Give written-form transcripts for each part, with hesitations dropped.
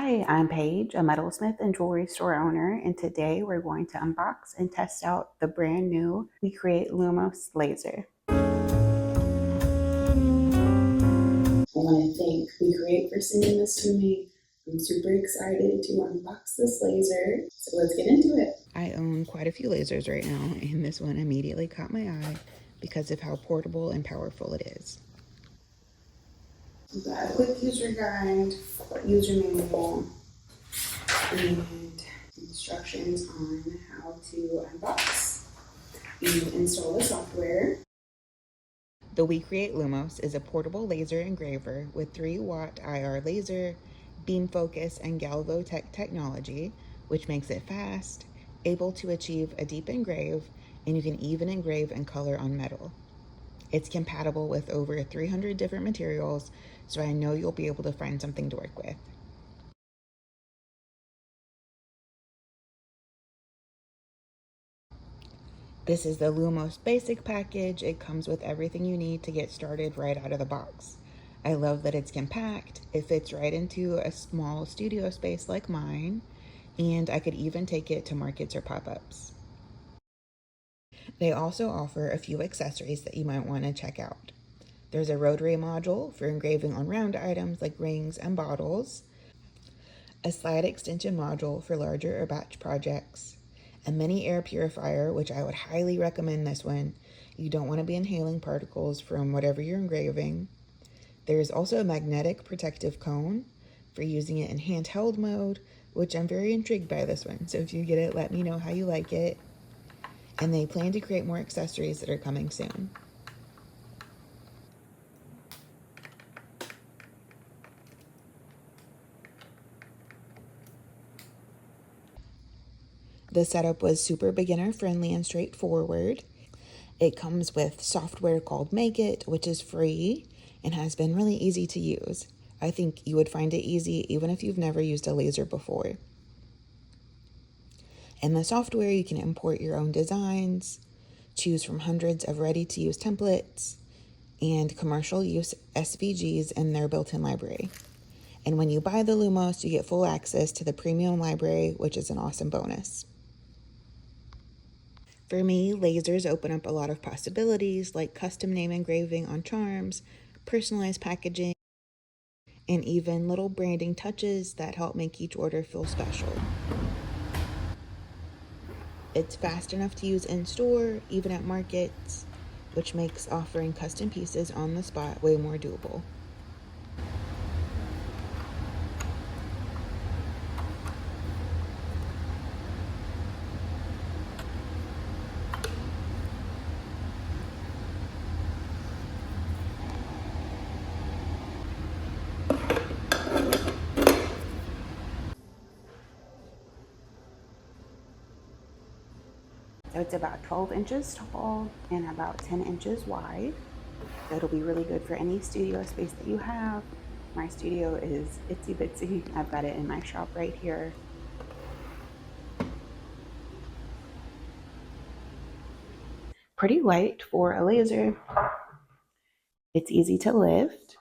Hi, I'm Paige, a metalsmith and jewelry store owner, and today we're going to unbox and test out the brand new WeCreat Lumos laser. I want to thank WeCreat for sending this to me. I'm super excited to unbox this laser, so let's get into it. I own quite a few lasers right now, and this one immediately caught my eye because of how portable and powerful it is. We've got a quick user guide, user manual, and instructions on how to unbox and install the software. The WeCreat Lumos is a portable laser engraver with 3-watt IR laser, beam focus, and galvotech technology, which makes it fast, able to achieve a deep engrave, and you can even engrave and color on metal. It's compatible with over 300 different materials, so I know you'll be able to find something to work with. This is the Lumos basic package. It comes with everything you need to get started right out of the box. I love that it's compact. It fits right into a small studio space like mine, and I could even take it to markets or pop-ups. They also offer a few accessories that you might want to check out. There's a rotary module for engraving on round items like rings and bottles, a slide extension module for larger or batch projects, a mini air purifier, which I would highly recommend this one. You don't want to be inhaling particles from whatever you're engraving. There's also a magnetic protective cone for using it in handheld mode, which I'm very intrigued by this one. So if you get it, let me know how you like it. And they plan to create more accessories that are coming soon. The setup was super beginner friendly and straightforward. It comes with software called Make It, which is free and has been really easy to use. I think you would find it easy even if you've never used a laser before. In the software, you can import your own designs, choose from hundreds of ready-to-use templates, and commercial use SVGs in their built-in library. And when you buy the Lumos, you get full access to the premium library, which is an awesome bonus. For me, lasers open up a lot of possibilities like custom name engraving on charms, personalized packaging, and even little branding touches that help make each order feel special. It's fast enough to use in store, even at markets, which makes offering custom pieces on the spot way more doable. So it's about 12 inches tall and about 10 inches wide. So it'll be really good for any studio space that you have. My studio is itsy bitsy. I've got it in my shop right here. Pretty light for a laser. It's easy to lift.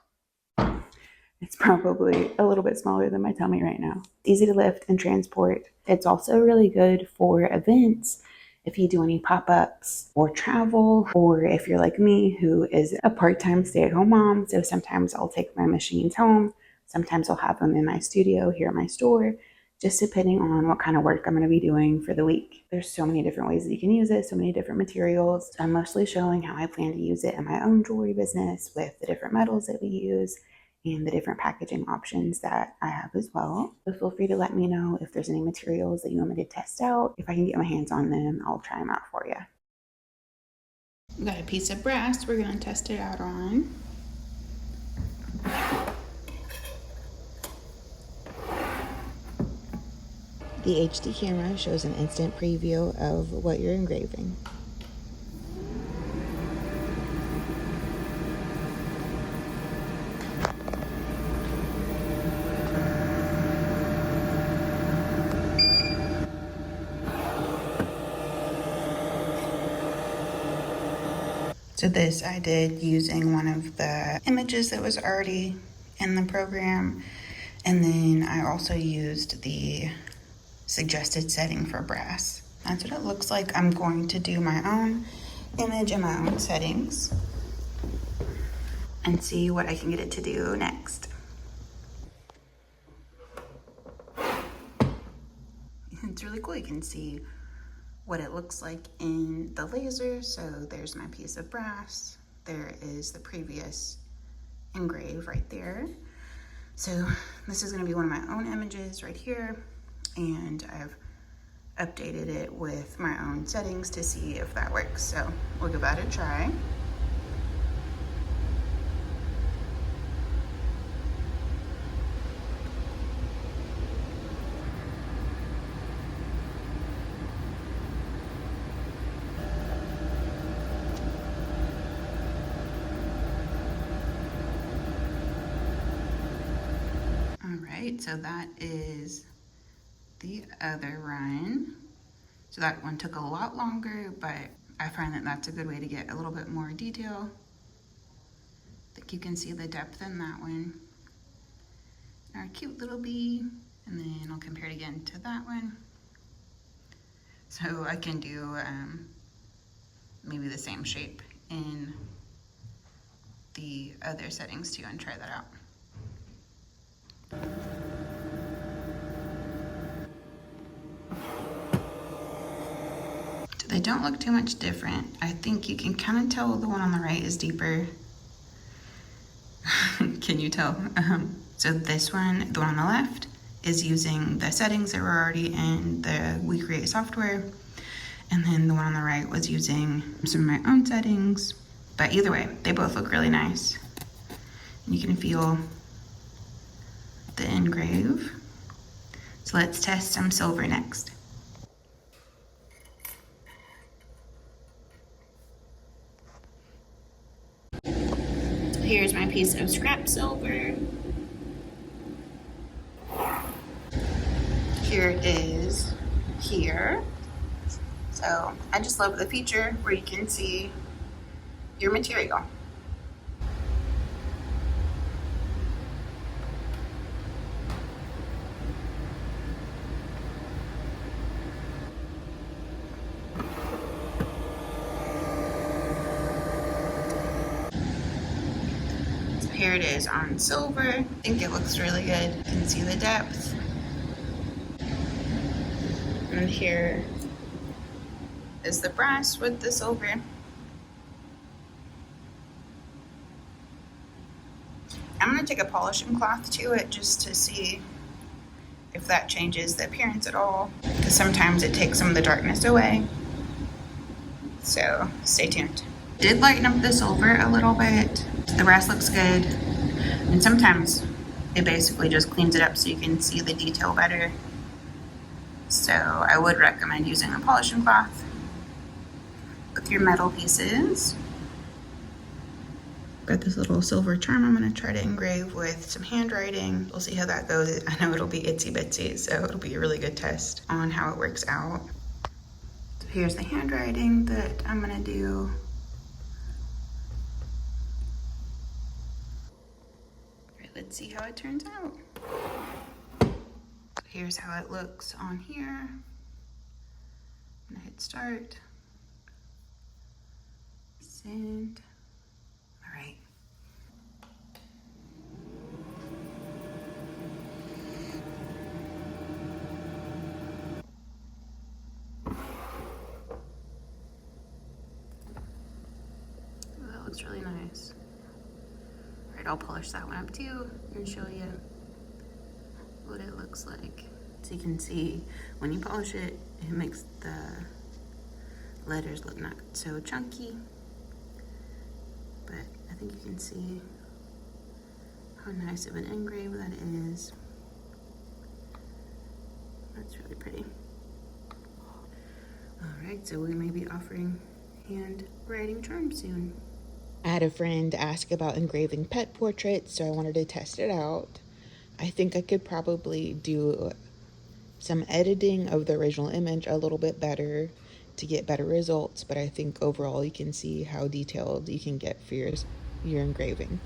It's probably a little bit smaller than my tummy right now. Easy to lift and transport. It's also really good for events. If you do any pop-ups or travel, or if you're like me who is a part-time stay-at-home mom, so sometimes I'll take my machines home, sometimes I'll have them in my studio here at my store, just depending on what kind of work I'm going to be doing for the week. There's so many different ways that you can use it, so many different materials. I'm mostly showing how I plan to use it in my own jewelry business with the different metals that we use and the different packaging options that I have as well. So feel free to let me know if there's any materials that you want me to test out. If I can get my hands on them, I'll try them out for you. We got a piece of brass we're going to test it out on. The HD camera shows an instant preview of what you're engraving. So this I did using one of the images that was already in the program, And then I also used the suggested setting for brass. That's what it looks like. I'm going to do my own image and my own settings and see what I can get it to do next. It's really cool. You can see what it looks like in the laser. So there's my piece of brass. There is the previous engrave right there. So this is going to be one of my own images right here, and I've updated it with my own settings to see if that works. So we'll give that a try. All right, so that is the other run. So that one took a lot longer, but I find that that's a good way to get a little bit more detail. I think you can see the depth in that one. Our cute little bee, and then I'll compare it again to that one. So I can do maybe the same shape in the other settings too and try that out. So they don't look too much different. I think you can kind of tell the one on the right is deeper. Can you tell? So this one, the one on the left, is using the settings that were already in the WeCreat software. And then the one on the right was using some of my own settings. But either way, they both look really nice. And you can feel the engrave. So let's test some silver next. Here's my piece of scrap silver. Here it is here. So I just love the feature where you can see your material. So here it is on silver. I think it looks really good. You can see the depth. And here is the brass with the silver. I'm going to take a polishing cloth to it just to see if that changes the appearance at all, because sometimes it takes some of the darkness away. So stay tuned. Did lighten up the silver a little bit. The brass looks good, and sometimes it basically just cleans it up so you can see the detail better. So I would recommend using a polishing cloth with your metal pieces. Got this little silver charm I'm going to try to engrave with some handwriting. We'll see how that goes. I know it'll be itsy bitsy, so it'll be a really good test on how it works out. So here's the handwriting that I'm going to do. All right, let's see how it turns out. So here's how it looks on here. I'm going to hit start. Send. All right. Oh, that looks really nice. All right, I'll polish that one up too and show you what it looks like. So you can see when you polish it, it makes the letters look not so chunky. But I think you can see how nice of an engrave that is. That's really pretty. All right, so we may be offering handwriting charms soon. I had a friend ask about engraving pet portraits, so I wanted to test it out. I think I could probably do some editing of the original image a little bit better to get better results, but I think overall you can see how detailed you can get for your engraving.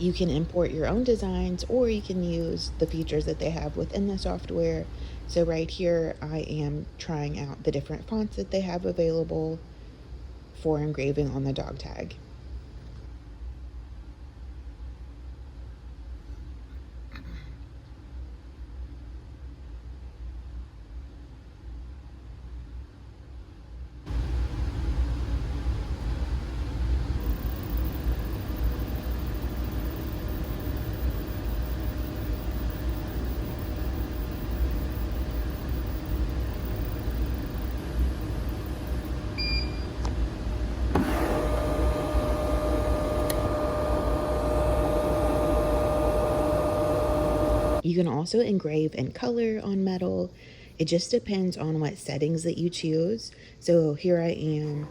You can import your own designs, or you can use the features that they have within the software. So right here, I am trying out the different fonts that they have available for engraving on the dog tag. You can also engrave in color on metal. It just depends on what settings that you choose. So here I am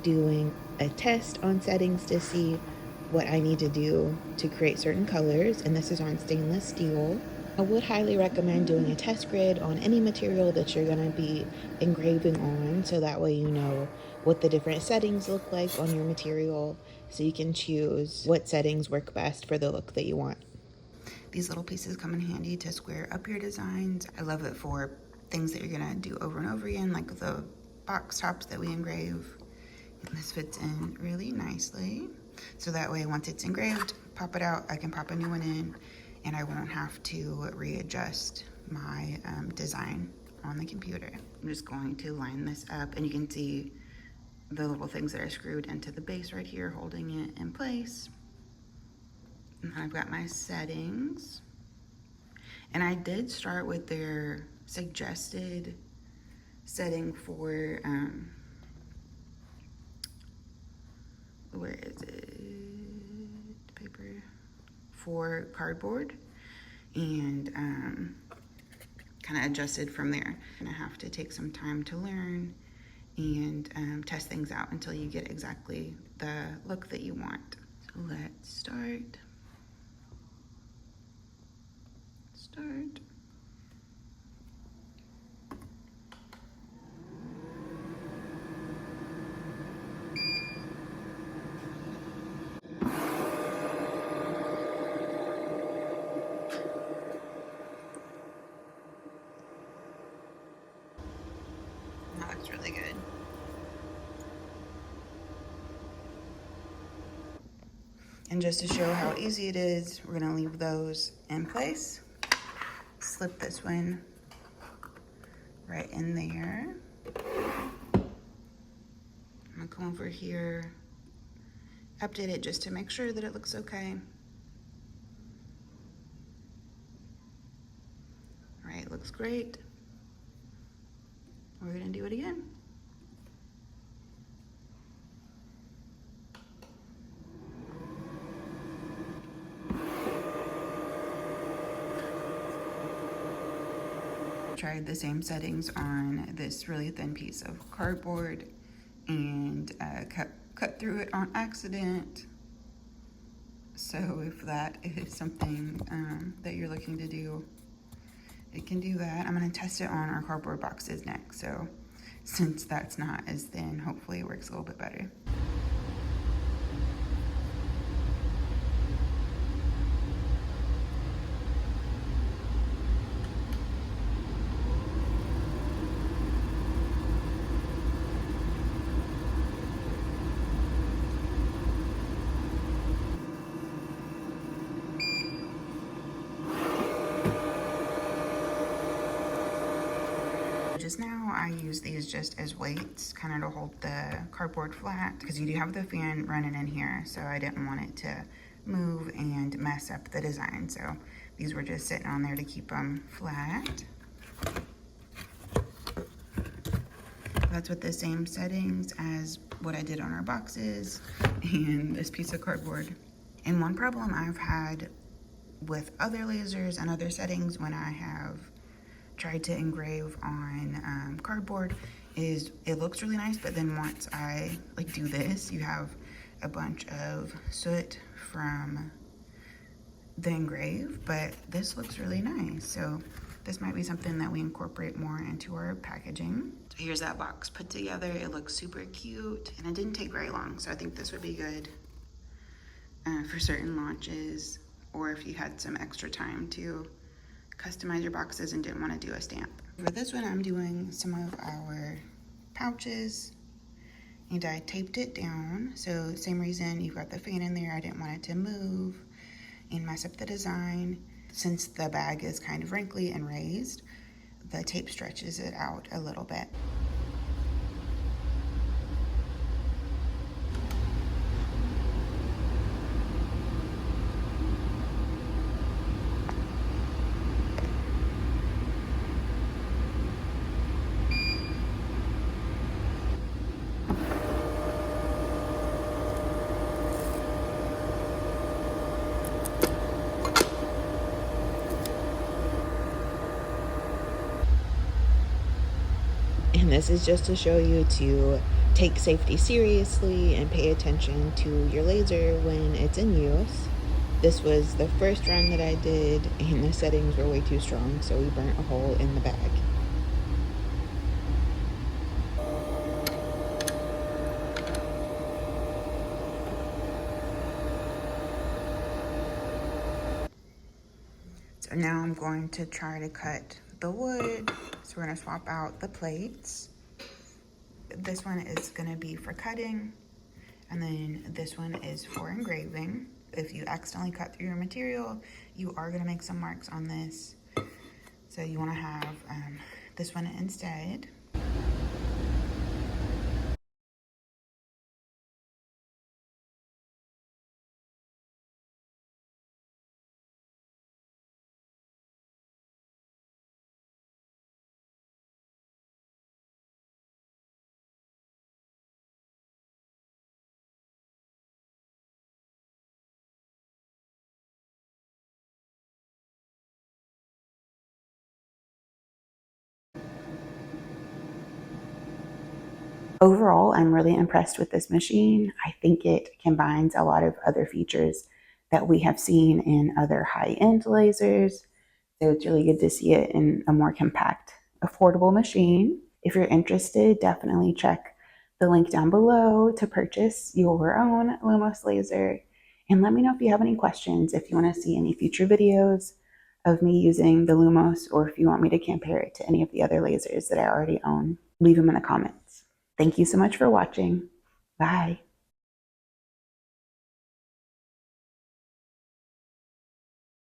doing a test on settings to see what I need to do to create certain colors, and this is on stainless steel. I would highly recommend doing a test grid on any material that you're going to be engraving on, so that way you know what the different settings look like on your material, so you can choose what settings work best for the look that you want. These little pieces come in handy to square up your designs. I love it for things that you're gonna do over and over again, like the box tops that we engrave. And this fits in really nicely. So that way, once it's engraved, pop it out, I can pop a new one in, and I won't have to readjust my design on the computer. I'm just going to line this up, and you can see the little things that are screwed into the base right here, holding it in place. And I've got my settings. And I did start with their suggested setting for, where is it? Paper. For cardboard. And kind of adjusted from there. And I have to take some time to learn and test things out until you get exactly the look that you want. So let's start. That looks really good. And just to show how easy it is, we're gonna leave those in place. Slip this one right in there. I'm gonna come over here, update it just to make sure that it looks okay. All right, looks great. We're gonna do it again. Tried the same settings on this really thin piece of cardboard and cut through it on accident. So if that is something that you're looking to do, it can do that. I'm gonna test it on our cardboard boxes next. So since that's not as thin, hopefully it works a little bit better. Just now, I use these just as weights, kind of to hold the cardboard flat, because you do have the fan running in here, so I didn't want it to move and mess up the design. So these were just sitting on there to keep them flat. That's with the same settings as what I did on our boxes and this piece of cardboard. And one problem I've had with other lasers and other settings when I have tried to engrave on cardboard is it looks really nice, but then once I like do this, you have a bunch of soot from the engrave, but this looks really nice. So this might be something that we incorporate more into our packaging. So here's that box put together. It looks super cute, and it didn't take very long, so I think this would be good for certain launches, or if you had some extra time to customize your boxes and didn't want to do a stamp. For this one, I'm doing some of our pouches, and I taped it down. So same reason you've got the fan in there. I didn't want it to move and mess up the design. Since the bag is kind of wrinkly and raised, the tape stretches it out a little bit. And this is just to show you to take safety seriously and pay attention to your laser when it's in use. This was the first run that I did, and the settings were way too strong, so we burnt a hole in the bag. So now I'm going to try to cut the wood. So we're gonna swap out the plates. This one is gonna be for cutting, and then this one is for engraving. If you accidentally cut through your material, you are gonna make some marks on this. So you wanna have this one instead. Overall, I'm really impressed with this machine. I think it combines a lot of other features that we have seen in other high-end lasers. So it's really good to see it in a more compact, affordable machine. If you're interested, definitely check the link down below to purchase your own Lumos laser. And let me know if you have any questions, if you want to see any future videos of me using the Lumos, or if you want me to compare it to any of the other lasers that I already own. Leave them in the comments. Thank you so much for watching. Bye.